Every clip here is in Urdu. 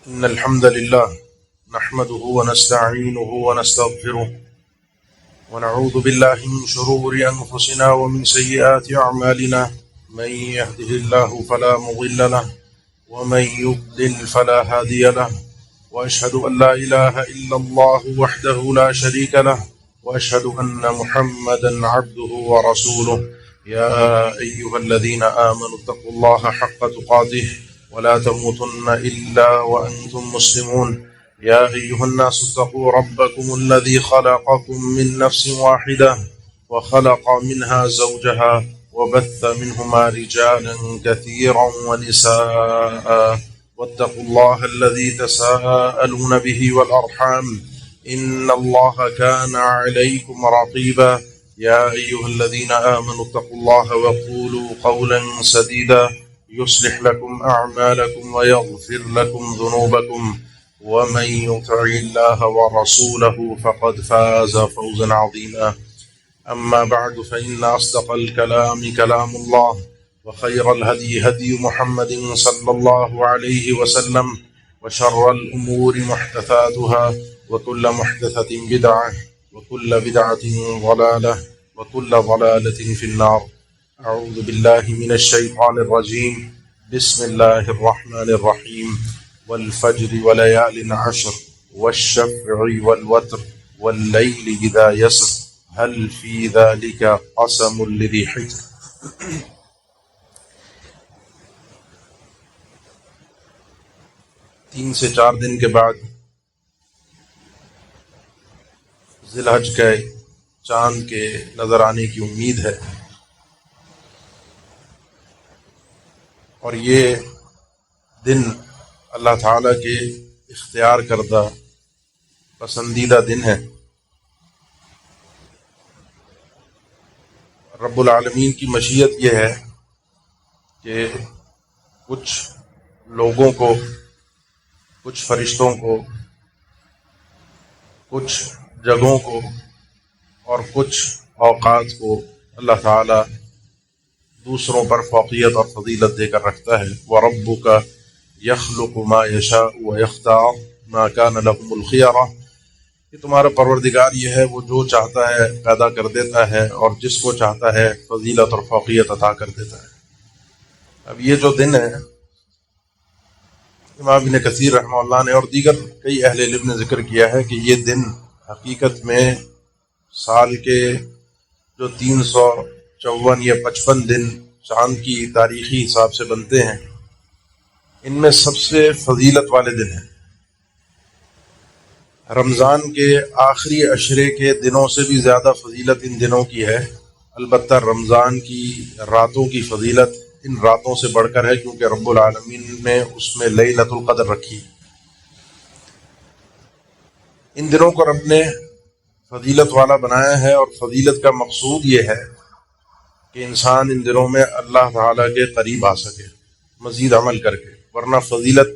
إن الحمد لله نحمده ونستعينه ونستغفره ونعوذ بالله من شرور أنفسنا ومن سيئات أعمالنا. من يهده الله فلا مضل له ومن يضلل فلا هادي له، وأشهد أن لا إله إلا الله وحده لا شريك له، وأشهد أن محمدا عبده ورسوله. يا أيها الذين آمنوا اتقوا الله حق تقاته ولا تموتن إلا وأنتم مسلمون. يا أيها الناس اتقوا ربكم الذي خلقكم من نفس واحدة وخلق منها زوجها وبث منهما رجالا كثيرا ونساء، واتقوا الله الذي تساءلون به والأرحام إن الله كان عليكم رقيبا. يا أيها الذين آمنوا اتقوا الله وقولوا قولا سديدا يصلح لكم أعمالكم ويغفر لكم ذنوبكم، ومن يطع الله ورسوله فقد فاز فوزا عظيما. أما بعد، فإن أصدق الكلام كلام الله، وخير الهدي هدي محمد صلى الله عليه وسلم، وشر الأمور محدثاتها، وكل محدثة بدعة، وكل بدعة ضلالة، وكل ضلالة في النار. أعوذ بالله من الشيطان الرجيم. بسم الله الرحمن الرحيم. والفجر وليال عشر والشفع والوتر والليل إذا يسر هل في ذلك قسم لذي حجر. 3 سے 4 دن کے بعد ذی الحج کے چاند کے نظر آنے کی امید ہے، اور یہ دن اللہ تعالیٰ کے اختیار کردہ پسندیدہ دن ہے۔ رب العالمین کی مشیت یہ ہے کہ کچھ لوگوں کو، کچھ فرشتوں کو، کچھ جگہوں کو اور کچھ اوقات کو اللہ تعالیٰ دوسروں پر فوقیت اور فضیلت دے کر رکھتا ہے۔ وَرَبُّكَ يَخْلُقُ مَا يَشَاءُ وَيَخْتَارُ مَا كَانَ لَهُمُ الْخِيَرَةُ، کہ تمہارا پروردگار یہ ہے، وہ جو چاہتا ہے پیدا کر دیتا ہے، اور جس کو چاہتا ہے فضیلت اور فوقیت عطا کر دیتا ہے۔ اب یہ جو دن ہے، امام ابن کثیر رحمہ اللہ نے اور دیگر کئی اہل علم نے ذکر کیا ہے کہ یہ دن حقیقت میں سال کے جو 354 یا 55 دن چاند کی تاریخی حساب سے بنتے ہیں، ان میں سب سے فضیلت والے دن ہیں۔ رمضان کے آخری عشرے کے دنوں سے بھی زیادہ فضیلت ان دنوں کی ہے، البتہ رمضان کی راتوں کی فضیلت ان راتوں سے بڑھ کر ہے، کیونکہ رب العالمین نے اس میں لیلۃ القدر رکھی۔ ان دنوں کو رب نے فضیلت والا بنایا ہے، اور فضیلت کا مقصود یہ ہے کہ انسان ان دنوں میں اللہ تعالیٰ کے قریب آ سکے مزید عمل کر کے، ورنہ فضیلت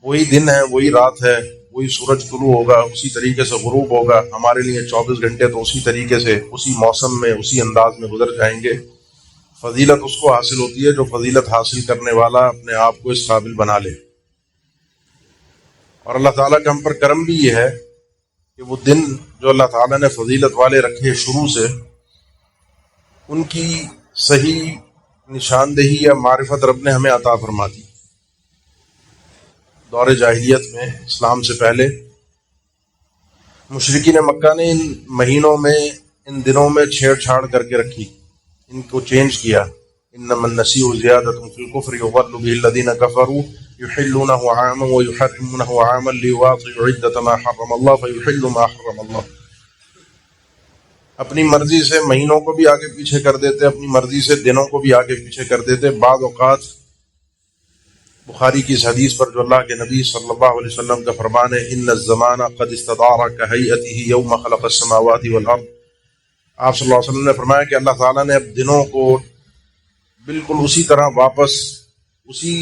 وہی دن ہے، وہی رات ہے، وہی سورج طلوع ہوگا، اسی طریقے سے غروب ہوگا، ہمارے لیے 24 گھنٹے تو اسی طریقے سے، اسی موسم میں، اسی انداز میں گزر جائیں گے۔ فضیلت اس کو حاصل ہوتی ہے جو فضیلت حاصل کرنے والا اپنے آپ کو اس قابل بنا لے، اور اللہ تعالیٰ کا ہم پر کرم بھی یہ ہے کہ وہ دن جو اللہ تعالیٰ نے فضیلت والے رکھے شروع سے، ان کی صحیح نشاندہی یا معرفت رب نے ہمیں عطا فرما دی۔ دور جاہلیت میں، اسلام سے پہلے، مشرکین مکہ نے ان مہینوں میں، ان دنوں میں چھیڑ چھاڑ کر کے رکھی، ان کو چینج کیا۔ انما النسیء زیادۃ فی الکفر یضل به الذین کفروا یحلونہ عاما ویحرمونہ عاما لیواطئوا عدۃ ما حرم اللہ فیحلوا ما حرم اللہ۔ اپنی مرضی سے مہینوں کو بھی آگے پیچھے کر دیتے، اپنی مرضی سے دنوں کو بھی آگے پیچھے کر دیتے۔ بعض اوقات بخاری کی اس حدیث پر جو اللہ کے نبی صلی اللہ علیہ وسلم کا فرمان ہے، ان الزمان قد استدار کہیئتہ یوم خلق السماوات والارض، آپ صلی اللہ علیہ وسلم نے فرمایا کہ اللہ تعالیٰ نے اب دنوں کو بالکل اسی طرح واپس اسی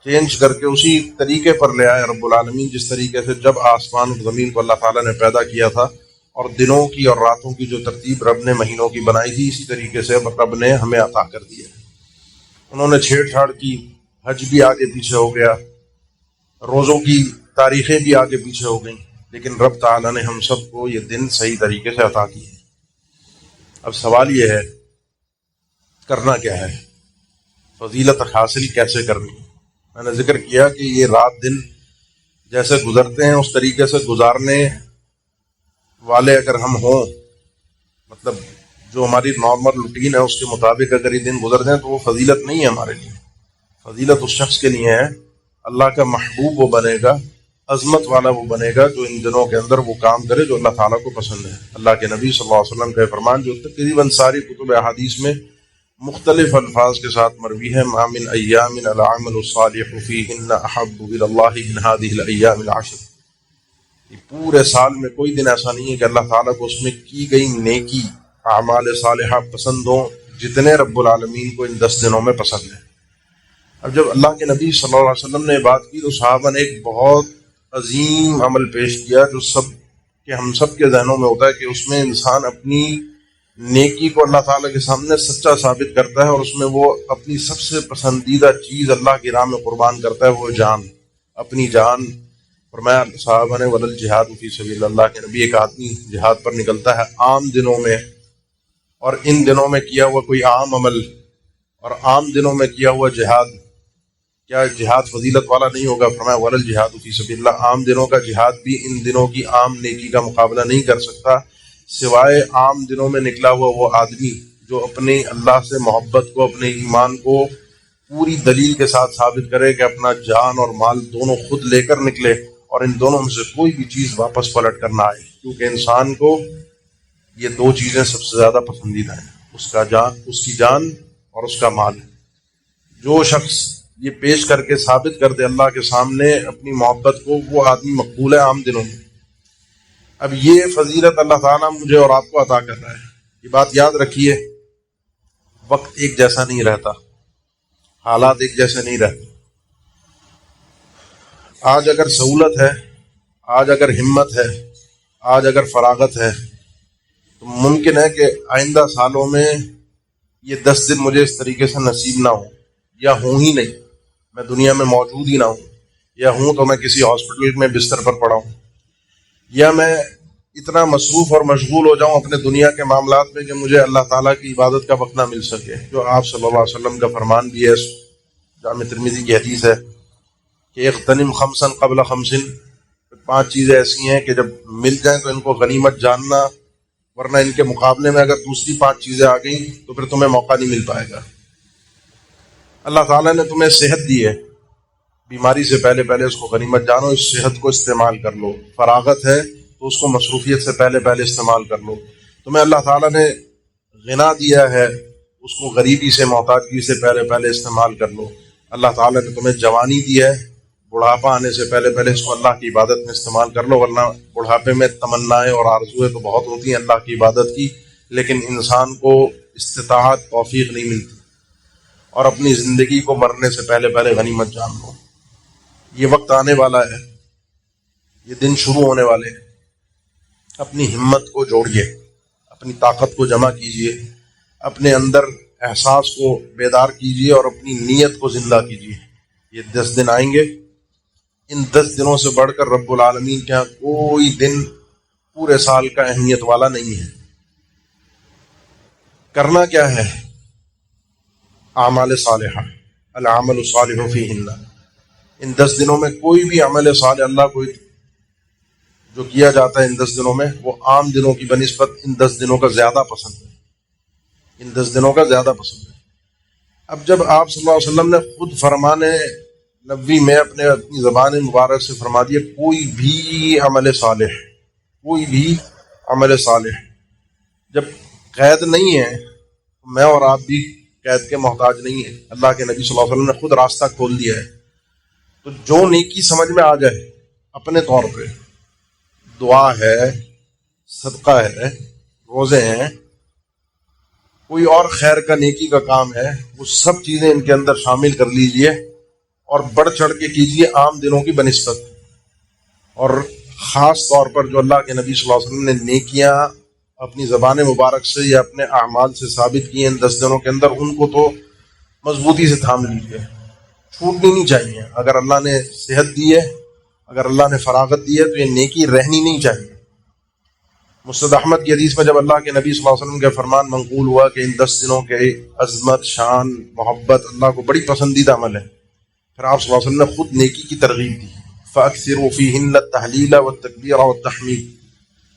چینج کر کے اسی طریقے پر لے آئے رب العالمین، جس طریقے سے جب آسمان اور زمین کو اللہ تعالیٰ نے پیدا کیا تھا، اور دنوں کی اور راتوں کی جو ترتیب رب نے مہینوں کی بنائی تھی، اسی طریقے سے رب نے ہمیں عطا کر دیا۔ انہوں نے چھیڑ چھاڑ کی، حج بھی آگے پیچھے ہو گیا، روزوں کی تاریخیں بھی آگے پیچھے ہو گئیں، لیکن رب تعالیٰ نے ہم سب کو یہ دن صحیح طریقے سے عطا کیے۔ اب سوال یہ ہے کرنا کیا ہے، فضیلت حاصل کیسے کرنی؟ میں نے ذکر کیا کہ یہ رات دن جیسے گزرتے ہیں اس طریقے سے گزارنے والے اگر ہم ہوں، مطلب جو ہماری نارمل روٹین ہے اس کے مطابق اگر یہ دن گزر جائیں تو وہ فضیلت نہیں ہے ہمارے لیے۔ فضیلت اس شخص کے لیے ہے، اللہ کا محبوب وہ بنے گا، عظمت والا وہ بنے گا جو ان دنوں کے اندر وہ کام کرے جو اللہ تعالیٰ کو پسند ہے۔ اللہ کے نبی صلی اللہ علیہ وسلم کا فرمان جو تقریباً ساری کتب احادیث میں مختلف الفاظ کے ساتھ مروی ہے، ما من ایام العمل الصالح فیہن احب الی اللہ من ہذہ الایام العشر۔ یہ پورے سال میں کوئی دن ایسا نہیں ہے کہ اللہ تعالیٰ کو اس میں کی گئی نیکی اعمال صالحہ پسند ہوں جتنے رب العالمین کو ان 10 دنوں میں پسند ہے۔ اب جب اللہ کے نبی صلی اللہ علیہ وسلم نے بات کی تو صحابہ نے ایک بہت عظیم عمل پیش کیا جو ہم سب کے ذہنوں میں ہوتا ہے کہ اس میں انسان اپنی نیکی کو اللہ تعالیٰ کے سامنے سچا ثابت کرتا ہے، اور اس میں وہ اپنی سب سے پسندیدہ چیز اللہ کی راہ میں قربان کرتا ہے، وہ جان، اپنی جان۔ فرمایا صحابہ نے ولل جہاد فی سبیل اللہ، کے نبی ایک آدمی جہاد پر نکلتا ہے عام دنوں میں، اور ان دنوں میں کیا ہوا کوئی عام عمل اور عام دنوں میں کیا ہوا جہاد، کیا جہاد فضیلت والا نہیں ہوگا؟ فرمایا ولل جہاد فی سبیل اللہ، عام دنوں کا جہاد بھی ان دنوں کی عام نیکی کا مقابلہ نہیں کر سکتا، سوائے عام دنوں میں نکلا ہوا وہ آدمی جو اپنے اللہ سے محبت کو، اپنے ایمان کو پوری دلیل کے ساتھ ثابت کرے کہ اپنا جان اور مال دونوں خود لے کر نکلے، اور ان دونوں میں سے کوئی بھی چیز واپس پلٹ کر نہ آئے، کیونکہ انسان کو یہ 2 چیزیں سب سے زیادہ پسندیدہ ہیں، اس کی جان اور اس کا مال۔ جو شخص یہ پیش کر کے ثابت کر دے اللہ کے سامنے اپنی محبت کو، وہ آدمی مقبول ہے عام دنوں میں۔ اب یہ فضیلت اللہ تعالیٰ مجھے اور آپ کو عطا کر رہا ہے۔ یہ بات یاد رکھیے، وقت ایک جیسا نہیں رہتا، حالات ایک جیسے نہیں رہتے۔ آج اگر سہولت ہے، آج اگر ہمت ہے، آج اگر فراغت ہے، تو ممکن ہے کہ آئندہ سالوں میں یہ 10 دن مجھے اس طریقے سے نصیب نہ ہوں، یا ہوں ہی نہیں، میں دنیا میں موجود ہی نہ ہوں، یا ہوں تو میں کسی ہاسپٹل میں بستر پر پڑا ہوں، یا میں اتنا مصروف اور مشغول ہو جاؤں اپنے دنیا کے معاملات میں کہ مجھے اللہ تعالیٰ کی عبادت کا وقت نہ مل سکے، جو آپ صلی اللہ علیہ وسلم کا فرمان بھی ہے، جامع ترمذی کی حدیث ہے کہ اغتنم خمسا قبل خمس، 5 چیزیں ایسی ہیں کہ جب مل جائیں تو ان کو غنیمت جاننا، ورنہ ان کے مقابلے میں اگر دوسری 5 چیزیں آ گئیں تو پھر تمہیں موقع نہیں مل پائے گا۔ اللہ تعالیٰ نے تمہیں صحت دی ہے، بیماری سے پہلے اس کو غنیمت جانو، اس صحت کو استعمال کر لو۔ فراغت ہے تو اس کو مصروفیت سے پہلے استعمال کر لو۔ تمہیں اللہ تعالیٰ نے غنا دیا ہے، اس کو غریبی سے، محتاجگی سے پہلے استعمال کر لو۔ اللہ تعالیٰ نے تمہیں جوانی دی ہے، بڑھاپا آنے سے پہلے اس کو اللہ کی عبادت میں استعمال کر لو، ورنہ بڑھاپے میں تمنائیں اور آرزویں تو بہت ہوتی ہیں اللہ کی عبادت کی، لیکن انسان کو استطاعت، توفیق نہیں ملتی۔ اور اپنی زندگی کو مرنے سے پہلے غنیمت جان لو۔ یہ وقت آنے والا ہے، یہ دن شروع ہونے والے ہیں۔ اپنی ہمت کو جوڑیے، اپنی طاقت کو جمع کیجیے، اپنے اندر احساس کو بیدار کیجیے اور اپنی نیت کو زندہ کیجیے۔ یہ 10 دن آئیں گے، ان 10 دنوں سے بڑھ کر رب العالمین کے یہاں کوئی دن پورے سال کا اہمیت والا نہیں ہے۔ کرنا کیا ہے؟ اعمال صالحہ، العمل الصالح فیہن۔ ان 10 دنوں میں کوئی بھی عمل صالح اللہ کو جو کیا جاتا ہے ان 10 دنوں میں، وہ عام دنوں کی بنسبت ان 10 دنوں کا زیادہ پسند ہے، ان 10 دنوں کا زیادہ پسند ہے۔ اب جب آپ صلی اللہ علیہ وسلم نے خود فرمان نبوی میں اپنی زبان مبارک سے فرما دیا کوئی بھی عمل صالح، کوئی بھی عمل صالح، جب قید نہیں ہے تو میں اور آپ بھی قید کے محتاج نہیں ہیں۔ اللہ کے نبی صلی اللہ علیہ وسلم نے خود راستہ کھول دیا ہے، تو جو نیکی سمجھ میں آ جائے اپنے طور پہ، دعا ہے، صدقہ ہے، روزے ہیں، کوئی اور خیر کا نیکی کا کام ہے، وہ سب چیزیں ان کے اندر شامل کر لیجئے اور بڑھ چڑھ کے کیجئے عام دنوں کی بنسبت۔ اور خاص طور پر جو اللہ کے نبی صلی اللہ علیہ وسلم نے نیکیاں اپنی زبان مبارک سے یا اپنے اعمال سے ثابت کی ہیں ان 10 دنوں کے اندر، ان کو تو مضبوطی سے تھام لیجئے، چھوٹنی نہیں چاہیے. اگر اللہ نے صحت دی ہے، اگر اللہ نے فراغت دی ہے تو یہ نیکی رہنی نہیں چاہیے. مسند احمد کی حدیث میں جب اللہ کے نبی صلی اللہ علیہ وسلم کا فرمان منقول ہوا کہ ان 10 دنوں کے عظمت، شان، محبت اللہ کو بڑی پسندیدہ عمل ہے، پھر آپ صلی اللہ علیہ وسلم نے خود نیکی کی ترغیب دی. فَأَكْثِرُوا فِيهِنَّ التَّهْلِيلَ وَالتَّكْبِيرَ وَالتَّحْمِيدَ.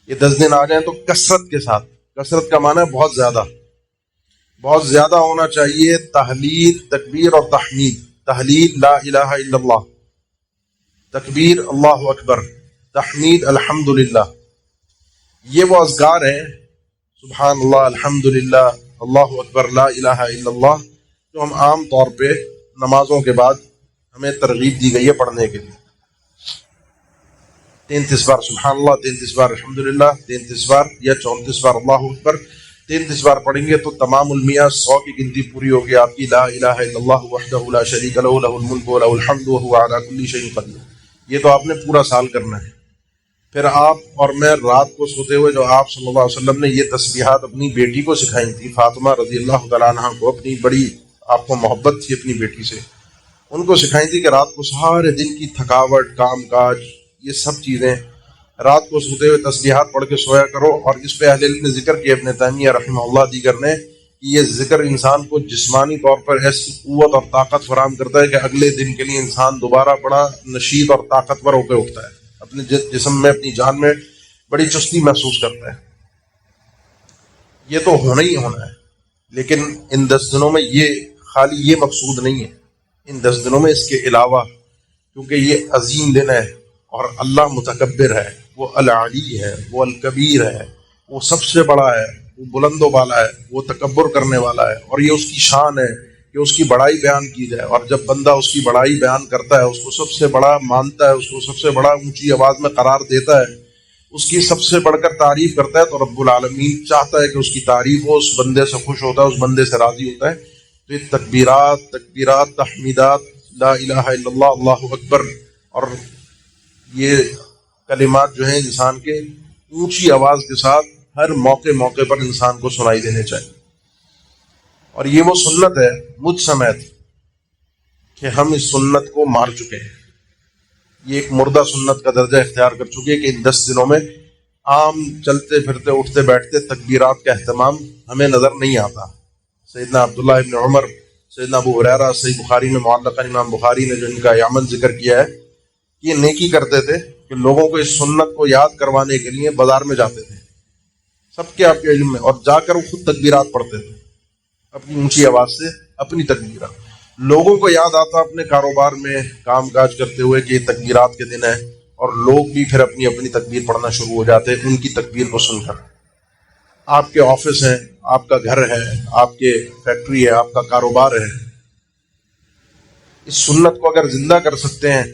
یہ 10 دن آ جائیں تو کثرت کے ساتھ، کثرت کا معنی ہے بہت زیادہ، بہت زیادہ ہونا چاہیے تحلیل، تکبیر اور تحمید. تحلیل لا الہ الا اللہ، تکبیر اللہ اکبر، تحمید الحمدللہ. یہ وہ اذکار ہیں سبحان اللہ، الحمدللہ، اللہ اکبر، لا الہ الا اللہ، جو ہم عام طور پہ نمازوں کے بعد ہمیں ترغیب دی گئی ہے پڑھنے کے لیے. 33 بار سبحان اللہ، 33 بار الحمدللہ، 33 بار یا 34 بار اللہ اکبر 33 بار پڑھیں گے تو تمام المیاں 100 کی گنتی پوری ہوگی آپ کی. لا الہ الا اللہ وحدہ لا شریک لہ لہ الملک و لہ الحمد وہو علی کل شیء قدیر. یہ تو آپ نے پورا سال کرنا ہے. پھر آپ اور میں رات کو سوتے ہوئے جو آپ صلی اللہ علیہ وسلم نے یہ تسبیحات اپنی بیٹی کو سکھائی تھی، فاطمہ رضی اللہ تعالیٰ عنہ کو، اپنی بڑی آپ کو محبت تھی اپنی بیٹی سے، ان کو سکھائی تھی کہ رات کو سارے دن کی تھکاوٹ، کام کاج، یہ سب چیزیں رات کو سوتے ہوئے تسبیحات پڑھ کے سویا کرو. اور اس پہ اہل علم نے ذکر کیا، ابن تیمیہ رحمہ اللہ دیگر نے، کہ یہ ذکر انسان کو جسمانی طور پر ایسی قوت اور طاقت فراہم کرتا ہے کہ اگلے دن کے لیے انسان دوبارہ بڑا نشیط اور طاقتور ہو کے اٹھتا ہے، اپنے جسم میں، اپنی جان میں بڑی چستی محسوس کرتا ہے. یہ تو ہونا ہی ہونا ہے. لیکن ان 10 دنوں میں یہ خالی یہ مقصود نہیں ہے، ان 10 دنوں میں اس کے علاوہ، کیونکہ یہ عظیم دن ہے اور اللہ متکبر ہے، وہ العلی ہے، وہ الکبیر ہے، وہ سب سے بڑا ہے، وہ بلند و بالا ہے، وہ تکبر کرنے والا ہے، اور یہ اس کی شان ہے کہ اس کی بڑائی بیان کی جائے. اور جب بندہ اس کی بڑائی بیان کرتا ہے، اس کو سب سے بڑا مانتا ہے، اس کو سب سے بڑا اونچی آواز میں قرار دیتا ہے، اس کی سب سے بڑھ کر تعریف کرتا ہے، تو رب العالمین چاہتا ہے کہ اس کی تعریف ہو، اس بندے سے خوش ہوتا ہے، اس بندے سے راضی ہوتا ہے. تو یہ تکبیرات، تحمیدات، لا الہ الا اللہ، اللہ اکبر، اور یہ کلمات جو ہیں انسان کے اونچی آواز کے ساتھ ہر موقع پر انسان کو سنائی دینے چاہیے. اور یہ وہ سنت ہے مجھ سمیت کہ ہم اس سنت کو مار چکے ہیں. یہ ایک مردہ سنت کا درجہ اختیار کر چکے کہ ان 10 دنوں میں عام چلتے پھرتے اٹھتے بیٹھتے تکبیرات کا اہتمام ہمیں نظر نہیں آتا. سیدنا عبداللہ ابن عمر، سیدنا ابو ہریرہ، صحیح بخاری میں معلقاً امام بخاری نے جو ان کا عمل ذکر کیا ہے، یہ نیکی کرتے تھے کہ لوگوں کو اس سنت کو یاد کروانے کے لیے بازار میں جاتے تھے، سب کے آپ کے علم میں، اور جا کر وہ خود تکبیرات پڑھتے تھے اپنی اونچی آواز سے، اپنی تکبیرات. لوگوں کو یاد آتا اپنے کاروبار میں کام کاج کرتے ہوئے کہ یہ تکبیرات کے دن ہے، اور لوگ بھی پھر اپنی اپنی تکبیر پڑھنا شروع ہو جاتے ان کی تکبیر کو سن کر. آپ کے آفس ہیں، آپ کا گھر ہے، آپ کے فیکٹری ہے، آپ کا کاروبار ہے، اس سنت کو اگر زندہ کر سکتے ہیں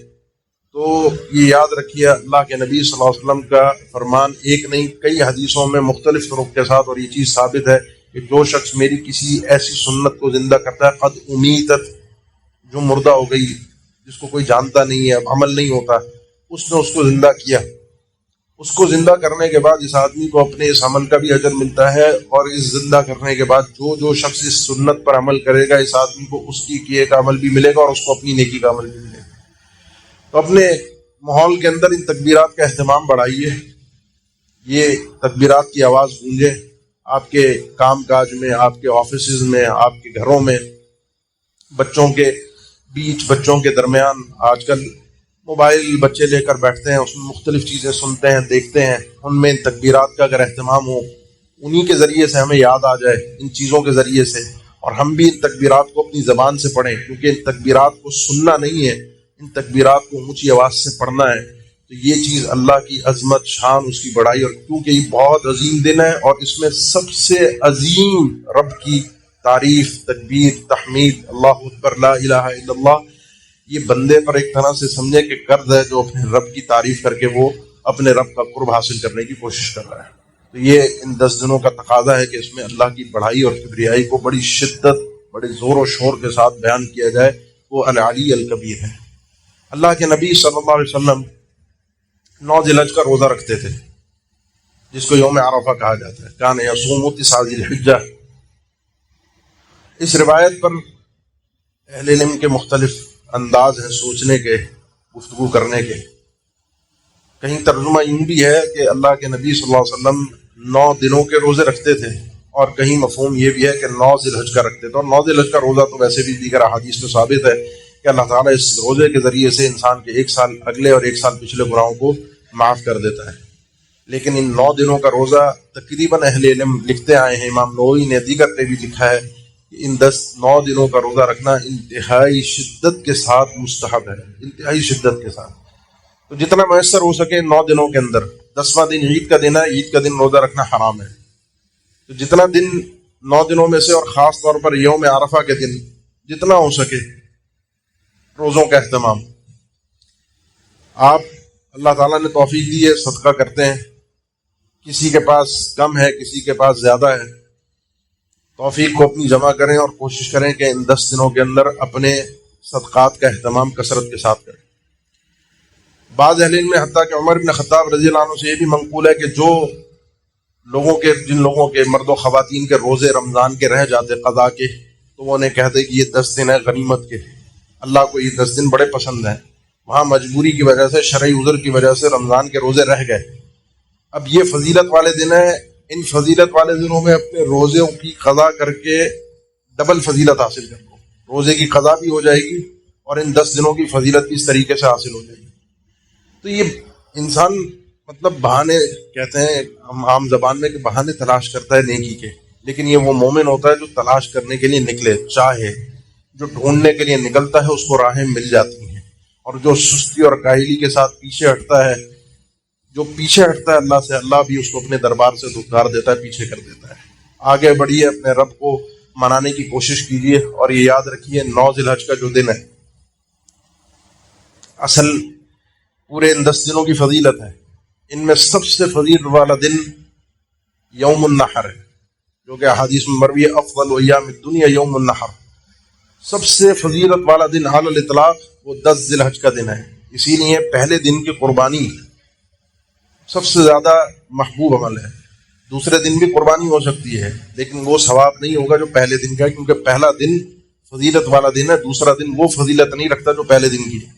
تو یہ یاد رکھیے اللہ کے نبی صلی اللہ علیہ وسلم کا فرمان ایک نہیں کئی حدیثوں میں مختلف طرق کے ساتھ، اور یہ چیز ثابت ہے کہ جو شخص میری کسی ایسی سنت کو زندہ کرتا ہے، قد امیتت، جو مردہ ہو گئی، جس کو کوئی جانتا نہیں ہے، عمل نہیں ہوتا، اس نے اس کو زندہ کیا. اس کو زندہ کرنے کے بعد اس آدمی کو اپنے اس عمل کا بھی اجر ملتا ہے، اور اس زندہ کرنے کے بعد جو شخص اس سنت پر عمل کرے گا، اس آدمی کو اس کی کیے کا عمل بھی ملے گا اور اس کو اپنی نیکی کا عمل بھی ملے گا. تو اپنے ماحول کے اندر ان تکبیرات کا اہتمام بڑھائیے، یہ تکبیرات کی آواز گونجے آپ کے کام کاج میں، آپ کے آفیسز میں، آپ کے گھروں میں، بچوں کے بیچ، بچوں کے درمیان. آج کل موبائل بچے لے کر بیٹھتے ہیں، اس میں مختلف چیزیں سنتے ہیں، دیکھتے ہیں. ان میں ان تکبیرات کا اگر اہتمام ہو، انہی کے ذریعے سے ہمیں یاد آ جائے، ان چیزوں کے ذریعے سے، اور ہم بھی ان تکبیرات کو اپنی زبان سے پڑھیں، کیونکہ ان تکبیرات کو سننا نہیں ہے، ان تکبیرات کو اونچی آواز سے پڑھنا ہے. تو یہ چیز اللہ کی عظمت، شان، اس کی بڑائی، اور کیونکہ یہ بہت عظیم دن ہے اور اس میں سب سے عظیم رب کی تعریف، تکبیر، تحمید، اللہ اکبر، لا الہ الا اللہ، یہ بندے پر ایک طرح سے سمجھے کہ قرض ہے جو اپنے رب کی تعریف کر کے وہ اپنے رب کا قرب حاصل کرنے کی کوشش کر رہا ہے. تو یہ ان 10 دنوں کا تقاضا ہے کہ اس میں اللہ کی بڑائی اور کبریائی کو بڑی شدت، بڑے زور و شور کے ساتھ بیان کیا جائے. وہ العلی الکبیر ہے. اللہ کے نبی صلی اللہ علیہ وسلم 9 ذی الحجہ کا روزہ رکھتے تھے، جس کو یوم عرفہ کہا جاتا ہے. کان یصوم 9 ذی الحجہ. اس روایت پر اہل علم کے مختلف انداز ہیں سوچنے کے، گفتگو کرنے کے۔ کہیں ترجمہ یوں بھی ہے کہ اللہ کے نبی صلی اللہ علیہ وسلم 9 دنوں کے روزے رکھتے تھے، اور کہیں مفہوم یہ بھی ہے کہ 9 ذی الحج کا رکھتے تھے۔ اور 9 ذی الحج کا روزہ تو ویسے بھی دیگر احادیث میں ثابت ہے کہ اللہ تعالیٰ اس روزے کے ذریعے سے انسان کے 1 سال اگلے اور 1 سال پچھلے گناہوں کو معاف کر دیتا ہے۔ لیکن ان 9 دنوں کا روزہ تقریباً اہل علم لکھتے آئے ہیں، امام نووی نے دیگر نے بھی لکھا ہے کہ ان 9 دنوں کا روزہ رکھنا انتہائی شدت کے ساتھ مستحب ہے، انتہائی شدت کے ساتھ۔ تو جتنا میسر ہو سکے 9 دنوں کے اندر، 10واں دن عید کا دن ہے، عید کا دن روزہ رکھنا حرام ہے، تو جتنا دن 9 دنوں میں سے، اور خاص طور پر یوم عرفہ کے دن جتنا ہو سکے روزوں کا اہتمام۔ آپ اللہ تعالیٰ نے توفیق دی ہے، صدقہ کرتے ہیں، کسی کے پاس کم ہے، کسی کے پاس زیادہ ہے، توفیق کو اپنی جمع کریں اور کوشش کریں کہ ان 10 دنوں کے اندر اپنے صدقات کا اہتمام کثرت کے ساتھ کریں۔ بعض اہل علم میں حتیٰ کہ عمر بن خطاب رضی اللہ عنہ سے یہ بھی منقول ہے کہ جن لوگوں کے مرد و خواتین کے روزے رمضان کے رہ جاتے قضا کے، تو وہ انہیں کہتے کہ یہ 10 دن ہے غنیمت کے، اللہ کو یہ 10 دن بڑے پسند ہیں، وہاں مجبوری کی وجہ سے، شرعی عذر کی وجہ سے رمضان کے روزے رہ گئے، اب یہ فضیلت والے دن ہیں، ان فضیلت والے دنوں میں اپنے روزوں کی قضا کر کے ڈبل فضیلت حاصل کر لو، روزے کی قضا بھی ہو جائے گی اور ان 10 دنوں کی فضیلت بھی اس طریقے سے حاصل ہو جائے گی۔ تو یہ انسان بہانے کہتے ہیں ہم عام زبان میں کہ بہانے تلاش کرتا ہے نیکی کے، لیکن یہ وہ مومن ہوتا ہے جو تلاش کرنے کے لیے نکلے، چاہے جو ڈھونڈنے کے لیے نکلتا ہے اس کو راہیں مل جاتی ہیں، اور جو سستی اور کاہلی کے ساتھ پیچھے ہٹتا ہے، جو پیچھے ہٹتا ہے اللہ سے، اللہ بھی اس کو اپنے دربار سے دھکار دیتا ہے، پیچھے کر دیتا ہے۔ آگے بڑھیے، اپنے رب کو منانے کی کوشش کیجیے، اور یہ یاد رکھیے 9 ذی الحج کا جو دن ہے، اصل پورے ان 10 دنوں کی فضیلت ہے، ان میں سب سے فضیلت والا دن یوم النحر ہے، جو کہ احادیث میں مروی ہے افضل ایام الدنیا یوم النحر۔ سب سے فضیلت والا دن علی الاطلاق وہ 10 ذی الحج کا دن ہے، اسی لیے پہلے دن کی قربانی سب سے زیادہ محبوب عمل ہے۔ دوسرے دن بھی قربانی ہو سکتی ہے، لیکن وہ ثواب نہیں ہوگا جو پہلے دن کا ہے، کیونکہ پہلا دن فضیلت والا دن ہے، دوسرا دن وہ فضیلت نہیں رکھتا جو پہلے دن کی ہے۔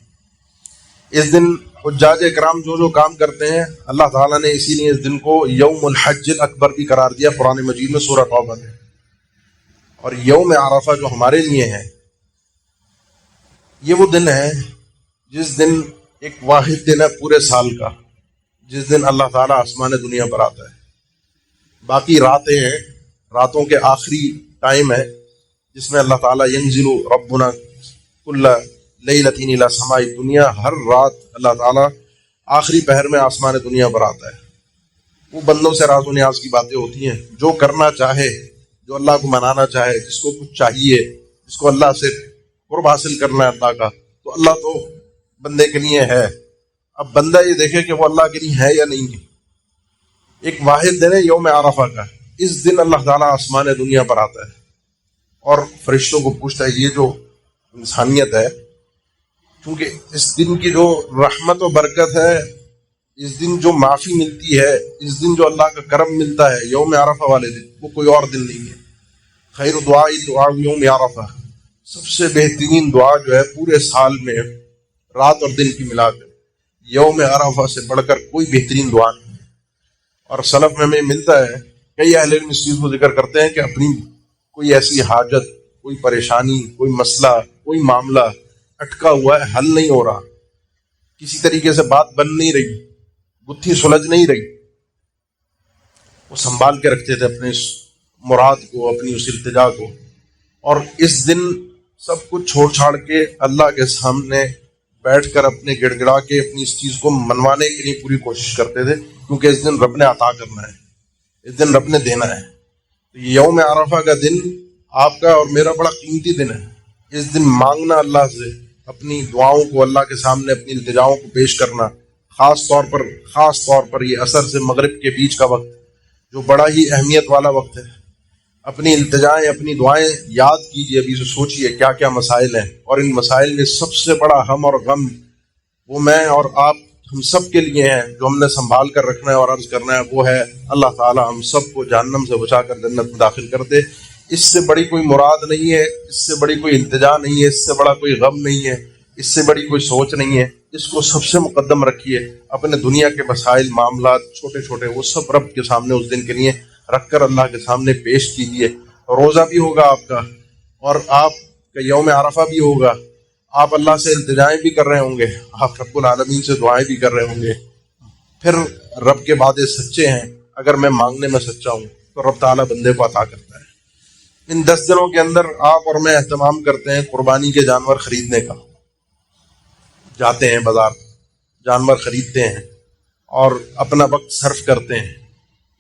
اس دن حجاج اکرام جو کام کرتے ہیں، اللہ تعالیٰ نے اسی لیے اس دن کو یوم الحج الاکبر بھی قرار دیا قرآن مجید میں سورہ توبہ میں۔ اور یوم عرفہ جو ہمارے لیے ہے، یہ وہ دن ہے جس دن ایک واحد دن ہے پورے سال کا، جس دن اللہ تعالیٰ آسمان دنیا پر آتا ہے۔ باقی راتیں ہیں، راتوں کے آخری ٹائم ہے جس میں اللہ تعالیٰ ینزل ربنا کل لیلۃ الی سماء دنیا، ہر رات اللہ تعالیٰ آخری پہر میں آسمان دنیا پر آتا ہے۔ وہ بندوں سے راز و نیاز کی باتیں ہوتی ہیں، جو کرنا چاہے، جو اللہ کو منانا چاہے، جس کو کچھ چاہیے، جس کو اللہ سے قرب حاصل کرنا ہے اللہ کا، تو اللہ تو بندے کے لیے ہے۔ اب بندہ یہ دیکھے کہ وہ اللہ کے لیے ہے یا نہیں ہے۔ ایک واحد دن ہے یوم عرفہ کا، اس دن اللہ تعالیٰ آسمان دنیا پر آتا ہے اور فرشتوں کو پوچھتا ہے، یہ جو انسانیت ہے، کیونکہ اس دن کی جو رحمت و برکت ہے، اس دن جو معافی ملتی ہے، اس دن جو اللہ کا کرم ملتا ہے یوم عرفہ والے دن، وہ کوئی اور دن نہیں ہے۔ خیر دعا دعا یوم عرفہ، سب سے بہترین دعا جو ہے پورے سال میں رات اور دن کی ملا کر، یوم عرفہ سے بڑھ کر کوئی بہترین دعا نہیں ہے۔ اور سلف میں ہمیں ملتا ہے، کئی اہل علم اس چیز کو ذکر کرتے ہیں کہ اپنی کوئی ایسی حاجت، کوئی پریشانی، کوئی مسئلہ، کوئی معاملہ اٹکا ہوا ہے، حل نہیں ہو رہا، کسی طریقے سے بات بن نہیں رہی، گتھی سلجھ نہیں رہی، وہ سنبھال کے رکھتے تھے اپنے اس مراد کو، اپنی اس التجا کو، اور اس دن سب کچھ چھوڑ چھاڑ کے اللہ کے سامنے بیٹھ کر اپنے گڑ گڑا کے اپنی اس چیز کو منوانے کے لیے پوری کوشش کرتے تھے، کیونکہ اس دن رب نے عطا کرنا ہے، اس دن رب نے دینا ہے۔ تو یوم عرفہ کا دن آپ کا اور میرا بڑا قیمتی دن ہے۔ اس دن مانگنا اللہ سے، اپنی دعاؤں کو اللہ کے سامنے، اپنی التجاؤں کو پیش کرنا، خاص طور پر یہ عصر سے مغرب کے بیچ کا وقت جو بڑا ہی اہمیت والا وقت ہے، اپنی التجائیں، اپنی دعائیں یاد کیجیے، ابھی سے سوچیے کیا کیا مسائل ہیں، اور ان مسائل میں سب سے بڑا ہم اور غم وہ میں اور آپ ہم سب کے لیے ہیں، جو ہم نے سنبھال کر رکھنا ہے اور عرض کرنا ہے، وہ ہے اللہ تعالیٰ ہم سب کو جہنم سے بچا کر جنت میں داخل کر دے۔ اس سے بڑی کوئی مراد نہیں ہے، اس سے بڑی کوئی التجا نہیں ہے، اس سے بڑا کوئی غم نہیں ہے، اس سے بڑی کوئی سوچ نہیں ہے. اس کو سب سے مقدم رکھیے. اپنے دنیا کے مسائل معاملات چھوٹے چھوٹے وہ سب رب کے سامنے اس دن کے لیے رکھ کر اللہ کے سامنے پیش کیجیے. روزہ بھی ہوگا آپ کا، اور آپ کا یوم عرفہ بھی ہوگا. آپ اللہ سے التجائیں بھی کر رہے ہوں گے، آپ رب العالمین سے دعائیں بھی کر رہے ہوں گے. پھر رب کے وعدے سچے ہیں. اگر میں مانگنے میں سچا ہوں تو رب تعالیٰ بندے کو عطا کرتا ہے. ان 10 دنوں کے اندر آپ اور میں اہتمام کرتے ہیں قربانی کے جانور خریدنے کا. جاتے ہیں بازار، جانور خریدتے ہیں اور اپنا وقت صرف کرتے ہیں.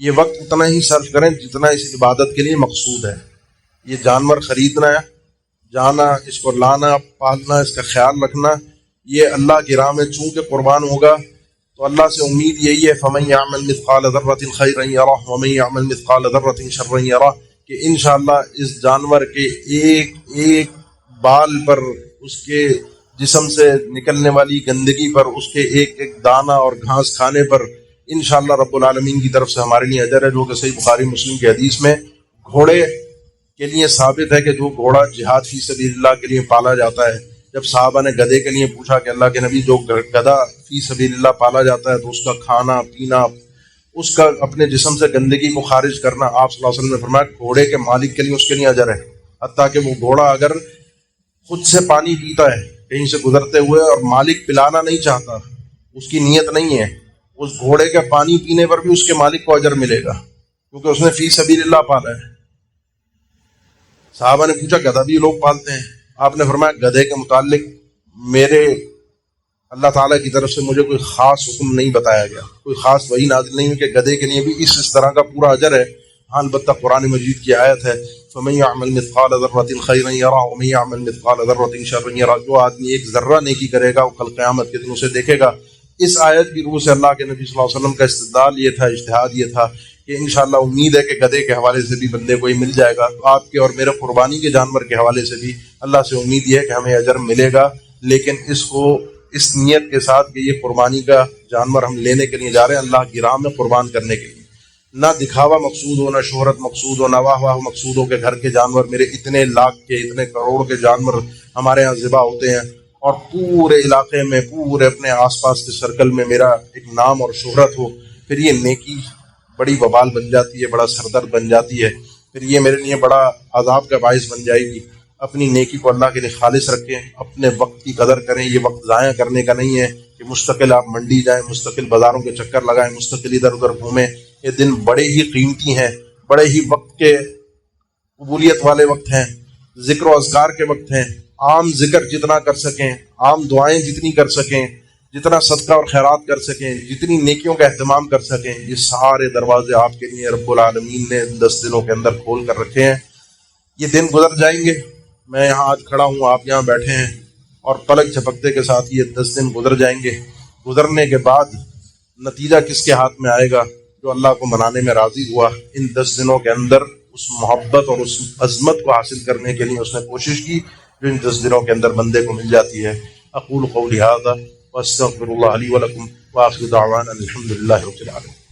یہ وقت اتنا ہی صرف کریں جتنا اس عبادت کے لیے مقصود ہے. یہ جانور خریدنا ہے، جانا، اس کو لانا، پالنا، اس کا خیال رکھنا، یہ اللہ کی راہ میں چونکہ قربان ہوگا تو اللہ سے امید یہی ہے فَمَن يَعْمَلْ مِثْقَالَ ذَرَّةٍ خَيْرًا يَرَهُ وَمَن يَعْمَلْ مِثْقَالَ ذَرَّةٍ شَرًّا يَرَهُ، کہ انشاءاللہ اس جانور کے ایک ایک بال پر، اس کے جسم سے نکلنے والی گندگی پر، اس کے ایک ایک دانہ اور گھاس کھانے پر انشاءاللہ رب العالمین کی طرف سے ہمارے لیے اجر ہے. جو کہ صحیح بخاری مسلم کی حدیث میں گھوڑے کے لیے ثابت ہے کہ جو گھوڑا جہاد فی سبیل اللہ کے لیے پالا جاتا ہے. جب صحابہ نے گدھے کے لیے پوچھا کہ اللہ کے نبی جو گدھا فی سبیل اللہ پالا جاتا ہے تو اس کا کھانا پینا، اس کا اپنے جسم سے گندگی کو خارج کرنا، آپ صلی اللہ علیہ وسلم نے فرمایا گھوڑے کے مالک کے لیے اس کے لیے اجر ہے. حتیٰ کہ وہ گھوڑا اگر خود سے پانی پیتا ہے کہیں سے گزرتے ہوئے اور مالک پلانا نہیں چاہتا، اس کی نیت نہیں ہے، اس گھوڑے کے پانی پینے پر بھی اس کے مالک کو اجر ملے گا، کیونکہ اس نے فی سبیل اللہ پالا ہے. صحابہ نے پوچھا گدھا بھی لوگ پالتے ہیں؟ آپ نے فرمایا گدھے کے متعلق میرے اللہ تعالیٰ کی طرف سے مجھے کوئی خاص حکم نہیں بتایا گیا، کوئی خاص وحی نازل نہیں ہوئی کہ گدھے کے لیے بھی اس طرح کا پورا اجر ہے. ہاں البتہ قرآن مجید کی آیت ہے فَمَن يَعْمَلْ مِثْقَالَ ذَرَّةٍ خَيْرًا يَرَهُ وَمَن يَعْمَلْ مِثْقَالَ ذَرَّةٍ شَرًّا يَرَهُ. جو آدمی ایک ذرہ نیکی کرے گا وہ کل قیامت کے دن اسے دیکھے گا. اس آیت کی روح سے اللہ کے نبی صلی اللہ علیہ وسلم کا استدلال یہ تھا، اجتہاد یہ تھا کہ انشاءاللہ امید ہے کہ گدھے کے حوالے سے بھی بندے کو یہ مل جائے گا. تو آپ کے اور میرے قربانی کے جانور کے حوالے سے بھی اللہ سے امید یہ ہے کہ ہمیں اجر ملے گا، لیکن اس کو اس نیت کے ساتھ کہ یہ قربانی کا جانور ہم لینے کے لیے جا رہے ہیں اللہ کی راہ میں قربان کرنے کے لیے. نہ دکھاوا مقصود ہو، نہ شہرت مقصود ہو، نہ واہ واہ مقصود ہو کہ گھر کے جانور میرے اتنے لاکھ کے اتنے کروڑ کے جانور ہمارے ہاں ذبح ہوتے ہیں اور پورے علاقے میں پورے اپنے آس پاس کے سرکل میں میرا ایک نام اور شہرت ہو. پھر یہ نیکی بڑی وبال بن جاتی ہے، بڑا سردرد بن جاتی ہے، پھر یہ میرے لیے بڑا عذاب کا باعث بن جائے گی. اپنی نیکی کو اللہ کے لیے خالص رکھیں، اپنے وقت کی قدر کریں. یہ وقت ضائع کرنے کا نہیں ہے کہ مستقل آپ منڈی جائیں، مستقل بازاروں کے چکر لگائیں، مستقل ادھر ادھر گھومیں. یہ دن بڑے ہی قیمتی ہیں، بڑے ہی وقت کے قبولیت والے وقت ہیں، ذکر و اذکار کے وقت ہیں. عام ذکر جتنا کر سکیں، عام دعائیں جتنی کر سکیں، جتنا صدقہ اور خیرات کر سکیں، جتنی نیکیوں کا اہتمام کر سکیں، یہ سارے دروازے آپ کے لیے رب العالمین نے 10 دنوں کے اندر کھول کر رکھے ہیں. یہ دن گزر جائیں گے. میں یہاں آج کھڑا ہوں، آپ یہاں بیٹھے ہیں، اور پلک جھپکتے کے ساتھ یہ 10 دن گزر جائیں گے. گزرنے کے بعد نتیجہ کس کے ہاتھ میں آئے گا؟ جو اللہ کو منانے میں راضی ہوا، ان 10 دنوں کے اندر اس محبت اور اس عظمت کو حاصل کرنے کے لیے اس نے کوشش کی جو ان 10 دنوں کے اندر بندے کو مل جاتی ہے. اقول قولی ھذا واستغفر اللہ لی ولکم واخر دعوانا الحمد للہ رب العالمین.